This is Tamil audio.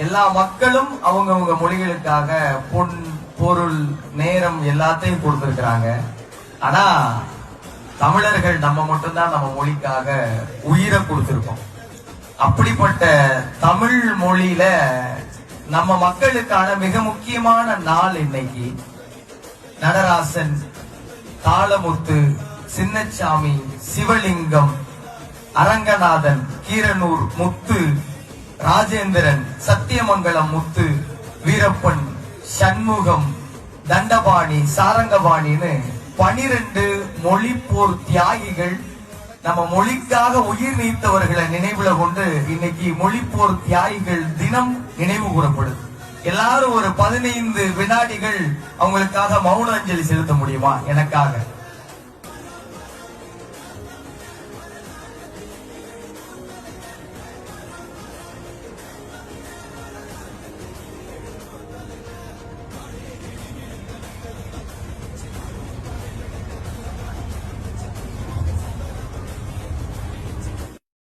எல்லா மக்களும் அவங்கவுங்க மொழிகளுக்காக பொன் பொருள் நேரம் எல்லாத்தையும் கொடுத்திருக்கிறாங்க. ஆனா தமிழர்கள் நம்ம மட்டும்தான் நம்ம மொழிக்காக உயிரை கொடுத்திருக்கோம். அப்படிப்பட்ட தமிழ் மொழியில நம்ம மக்களுக்கான மிக முக்கியமான நாள் இன்னைக்கு. நடராசன், தாளமுத்து, சின்னசாமி, சிவலிங்கம், அரங்கநாதன், கீரனூர் முத்து, ராஜேந்திரன், சத்தியமங்கலம் முத்து, வீரப்பன், சண்முகம், தண்டபாணி, சாரங்கபாணின்னு 12 மொழிப்போர் தியாகிகள் நம்ம மொழிக்காக உயிர் நீத்தவர்களை நினைவுல கொண்டு இன்னைக்கு மொழிப்போர் தியாகிகள் தினம் நினைவு கூறப்படுது. எல்லாரும் ஒரு 15 வினாடிகள் அவங்களுக்காக மௌன அஞ்சலி செலுத்த முடியுமா? எனக்காக